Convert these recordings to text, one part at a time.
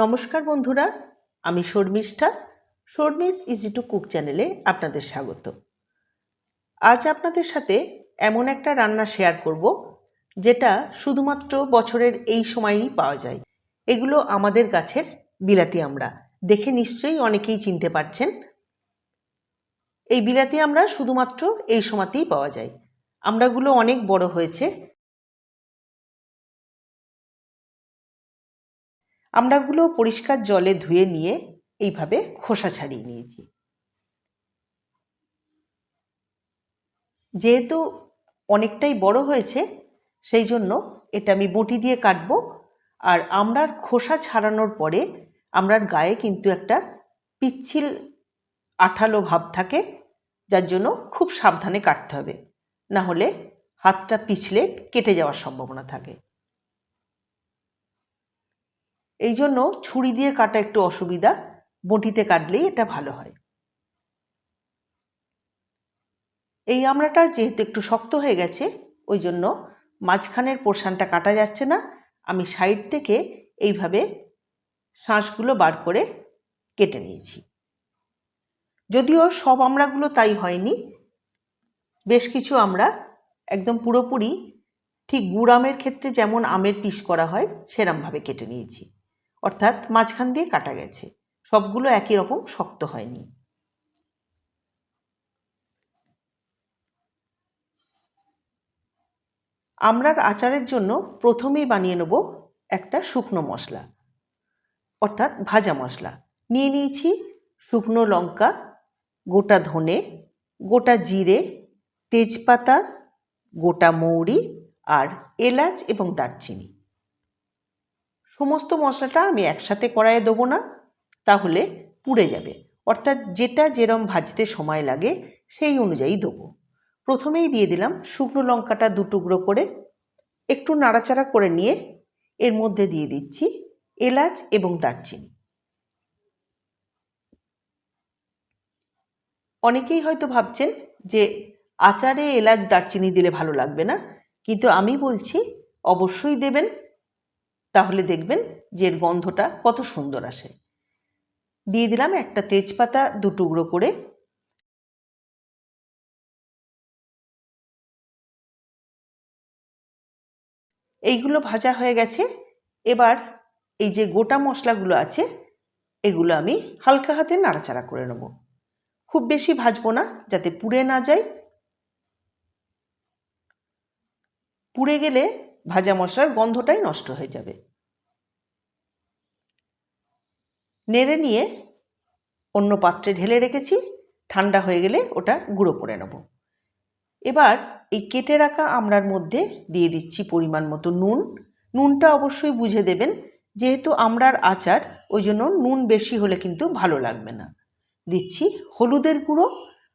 নমস্কার বন্ধুরা, আমি Sharmistha. Sharmi's easy to cook চ্যানেলে আপনাদের স্বাগত। আজ আপনাদের সাথে এমন একটা রান্না শেয়ার করব যেটা শুধুমাত্র বছরের এই সময়ই পাওয়া যায়। এগুলো আমাদের গাছের বিলাতি আমড়া। দেখে নিশ্চয়ই অনেকেই চিনতে পারছেন। এই বিলাতি আমড়া শুধুমাত্র এই সময়তেই পাওয়া যায়। আমড়াগুলো অনেক বড় হয়েছে। আমড়াগুলো পরিষ্কার জলে ধুয়ে নিয়ে এইভাবে খোসা ছাড়িয়ে নিয়েছি। যেহেতু অনেকটাই বড় হয়েছে সেই জন্য এটা আমি বটি দিয়ে কাটবো। আর আমড়ার খোসা ছাড়ানোর পরে আমড়ার গায়ে কিন্তু একটা পিচ্ছিল আঠালো ভাব থাকে, যার জন্য খুব সাবধানে কাটতে হবে, না হলে হাতটা পিছলে কেটে যাওয়ার সম্ভাবনা থাকে। এই জন্য ছুরি দিয়ে কাটা একটু অসুবিধা, বটিতে কাটলেই এটা ভালো হয়। এই আমড়াটা যেহেতু একটু শক্ত হয়ে গেছে ওই জন্য মাঝখানের পোর্শনটা কাটা যাচ্ছে না। আমি সাইড থেকে এইভাবে শাঁসগুলো বার করে কেটে নিয়েছি। যদিও সব আমড়াগুলো তাই হয়নি, বেশ কিছু আমড়া একদম পুরোপুরি ঠিক গুড় আমের ক্ষেত্রে যেমন আমের পিস করা হয় সেরমভাবে কেটে নিয়েছি, অর্থাৎ মাঝখান দিয়ে কাটা গেছে। সবগুলো একই রকম শক্ত হয়নি। আমড়ার আচারের জন্য প্রথমেই বানিয়ে নেব একটা শুকনো মশলা, অর্থাৎ ভাজা মশলা। নিয়ে নিয়েছি শুকনো লঙ্কা, গোটা ধনে, গোটা জিরে, তেজপাতা, গোটা মৌরি আর এলাচ এবং দারচিনি। সমস্ত মশলাটা আমি একসাথে কড়াইয়ে দেবো না, তাহলে পুড়ে যাবে। অর্থাৎ যেটা যেরম ভাজতে সময় লাগে সেই অনুযায়ী দেবো। প্রথমেই দিয়ে দিলাম শুকনো লঙ্কাটা 2 টুকরো করে। একটু নাড়াচাড়া করে নিয়ে এর মধ্যে দিয়ে দিচ্ছি এলাচ এবং দারচিনি। অনেকেই হয়তো ভাবছেন যে আচারে এলাচ দারচিনি দিলে ভালো লাগবে না, কিন্তু আমি বলছি অবশ্যই দেবেন, তাহলে দেখবেন যে এর গন্ধটা কত সুন্দর আসে। দিয়ে দিলাম একটা তেজপাতা 2 টুকরো করে। এইগুলো ভাজা হয়ে গেছে। এবার এই যে গোটা মশলাগুলো আছে এগুলো আমি হালকা হাতে নাড়াচাড়া করে নেব। খুব বেশি ভাজবো না, যাতে পুড়ে না যায়। পুড়ে গেলে ভাজা মশলার গন্ধটাই নষ্ট হয়ে যাবে। নেড়ে নিয়ে অন্য পাত্রে ঢেলে রেখেছি, ঠান্ডা হয়ে গেলে ওটা গুঁড়ো করে নেব। এবার এই কেটে রাখা আমড়ার মধ্যে দিয়ে দিচ্ছি পরিমাণ মতো নুন। নুনটা অবশ্যই বুঝে দেবেন, যেহেতু আমড়ার আচার ওই জন্য নুন বেশি হলে কিন্তু ভালো লাগবে না। দিচ্ছি হলুদের গুঁড়ো,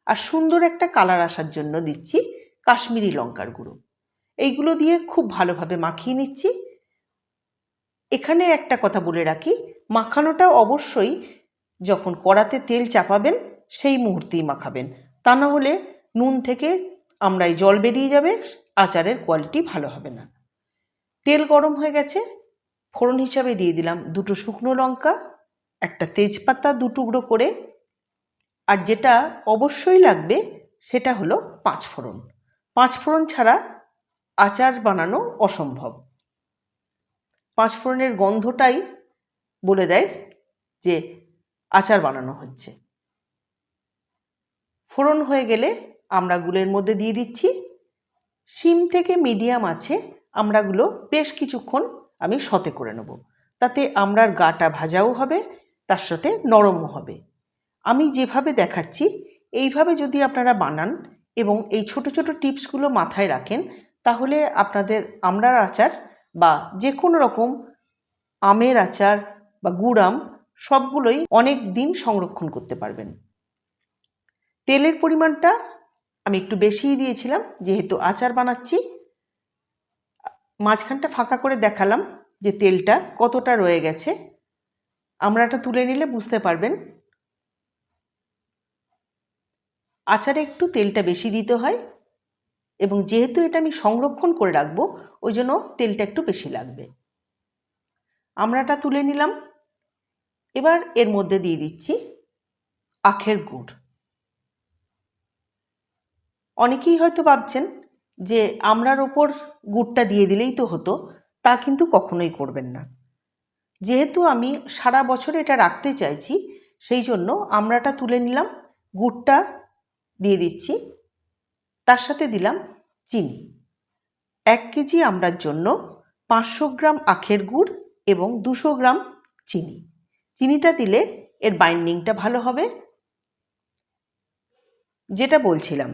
আর সুন্দর একটা কালার আসার জন্য দিচ্ছি কাশ্মীরি লঙ্কার গুঁড়ো। এইগুলো দিয়ে খুব ভালোভাবে মাখিয়ে নিচ্ছি। এখানে একটা কথা বলে রাখি, মাখানোটা অবশ্যই যখন কড়াতে তেল চাপাবেন সেই মুহূর্তেই মাখাবেন, তা না হলে নুন থেকে আমড়ায় জল বেরিয়ে যাবে, আচারের কোয়ালিটি ভালো হবে না। তেল গরম হয়ে গেছে, ফোড়ন হিসাবে দিয়ে দিলাম 2টো শুকনো লঙ্কা, একটা তেজপাতা 2 টুকরো করে, আর যেটা অবশ্যই লাগবে সেটা হলো 5 ফোড়ন। 5 ফোড়ন ছাড়া আচার বানানো অসম্ভব। 5 ফোড়নের গন্ধটাই বলে দেয় যে আচার বানানো হচ্ছে। ফোড়ন হয়ে গেলে আমড়াগুলোর মধ্যে দিয়ে দিচ্ছি। সিম থেকে মিডিয়াম আছে আমড়াগুলো বেশ কিছুক্ষণ আমি সতে করে নেব, তাতে আমড়ার গাটা ভাজাও হবে, তার সাথে নরমও হবে। আমি যেভাবে দেখাচ্ছি এইভাবে যদি আপনারা বানান এবং এই ছোট ছোট টিপসগুলো মাথায় রাখেন, তাহলে আপনাদের আমড়ার আচার বা যে কোনো রকম আমের আচার বা গুড় আম সবগুলোই অনেক দিন সংরক্ষণ করতে পারবেন। তেলের পরিমাণটা আমি একটু বেশিই দিয়েছিলাম, যেহেতু আচার বানাচ্ছি। মাঝখানটা ফাঁকা করে দেখালাম যে তেলটা কতটা রয়ে গেছে। আমড়াটা তুলে নিলে বুঝতে পারবেন। আচারে একটু তেলটা বেশি দিতে হয়, এবং যেহেতু এটা আমি সংরক্ষণ করে রাখবো ওই জন্য তেলটা একটু বেশি লাগবে। আমড়াটা তুলে নিলাম। এবার এর মধ্যে দিয়ে দিচ্ছি আখের গুড়। অনেকেই হয়তো ভাবছেন যে আমড়ার ওপর গুড়টা দিয়ে দিলেই তো হতো, তা কিন্তু কখনোই করবেন না। যেহেতু আমি সারা বছর এটা রাখতে চাইছি, সেই জন্য আমড়াটা তুলে নিলাম, গুড়টা দিয়ে দিচ্ছি, তার সাথে দিলাম চিনি। 1 কেজি আমড়ার জন্য 500 গ্রাম আখের গুড় এবং 200 গ্রাম চিনি। চিনিটা দিলে এর বাইন্ডিংটা ভালো হবে। যেটা বলছিলাম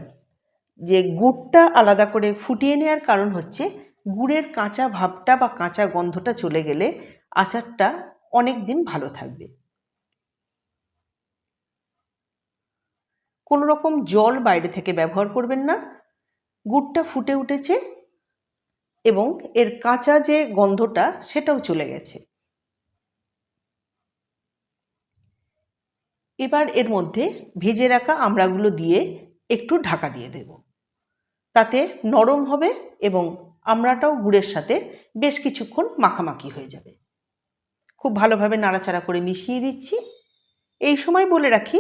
যে গুড়টা আলাদা করে ফুটিয়ে নেওয়ার কারণ হচ্ছে গুড়ের কাঁচা ভাবটা বা কাঁচা গন্ধটা চলে গেলে আচারটা অনেক দিন ভালো থাকবে। কোনো রকম জল বাইরে থেকে ব্যবহার করবেন না। গুড়টা ফুটে উঠেছে এবং এর কাঁচা যে গন্ধটা সেটাও চলে গেছে। এবার এর মধ্যে ভেজে রাখা আমড়াগুলো দিয়ে একটু ঢাকা দিয়ে দেব, তাতে নরম হবে এবং আমড়াটাও গুড়ের সাথে বেশ কিছুক্ষণ মাখামাখি হয়ে যাবে। খুব ভালোভাবে নাড়াচাড়া করে মিশিয়ে দিচ্ছি। এই সময় বলে রাখি,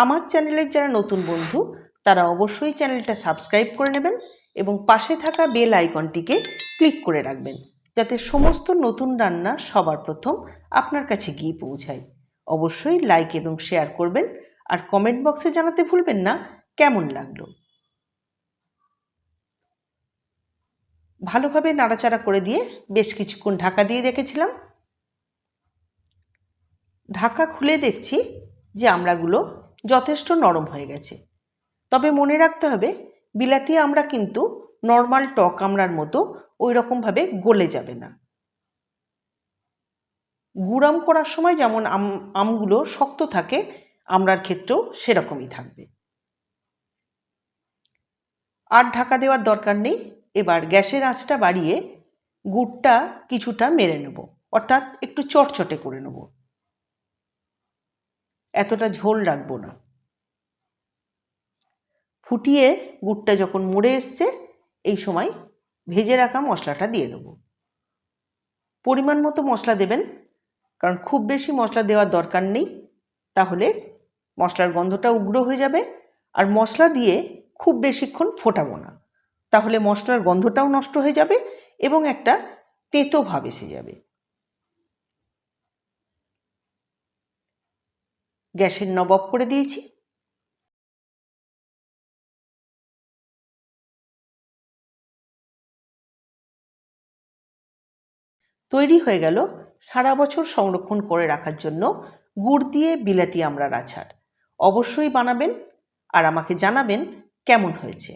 আমার চ্যানেলের যারা নতুন বন্ধু তারা অবশ্যই চ্যানেলটা সাবস্ক্রাইব করে নেবেন এবং পাশে থাকা বেল আইকনটিকে ক্লিক করে রাখবেন, যাতে সমস্ত নতুন রান্না সবার প্রথম আপনার কাছে গিয়ে পৌঁছায়। অবশ্যই লাইক এবং শেয়ার করবেন আর কমেন্ট বক্সে জানাতে ভুলবেন না কেমন লাগলো। ভালোভাবে নাড়াচাড়া করে দিয়ে বেশ কিছুক্ষণ ঢাকা দিয়ে রেখেছিলাম। ঢাকা খুলে দেখছি যে আমড়াগুলো যথেষ্ট নরম হয়ে গেছে। তবে মনে রাখতে হবে, বিলাতি আমড়া কিন্তু নর্মাল টক আমড়ার মতো ওই রকমভাবে গলে যাবে না। গুড়াম করার সময় যেমন আমগুলো শক্ত থাকে, আমড়ার ক্ষেত্রেও সেরকমই থাকবে। আর ঢাকা দেওয়ার দরকার নেই। এবার গ্যাসের আঁচটা বাড়িয়ে গুড়টা কিছুটা মেরে নেব, অর্থাৎ একটু চটচটে করে নেব, এতটা ঝোল রাখবো না। ফুটিয়ে গুড়টা যখন মরে এসছে, এই সময় ভেজে রাখা মশলাটা দিয়ে দেবো। পরিমাণ মতো মশলা দেবেন, কারণ খুব বেশি মশলা দেওয়ার দরকার নেই, তাহলে মশলার গন্ধটা উগ্র হয়ে যাবে। আর মশলা দিয়ে খুব বেশিক্ষণ ফোটাবো না, তাহলে মশলার গন্ধটাও নষ্ট হয়ে যাবে এবং একটা তেতো ভাব এসে যাবে। গ্যাসের নব অফ করে দিয়েছি। তৈরি হয়ে গেল সারা বছর সংরক্ষণ করে রাখার জন্য গুড় দিয়ে বিলাতি আমড়ার আচার। অবশ্যই বানাবেন আর আমাকে জানাবেন কেমন হয়েছে।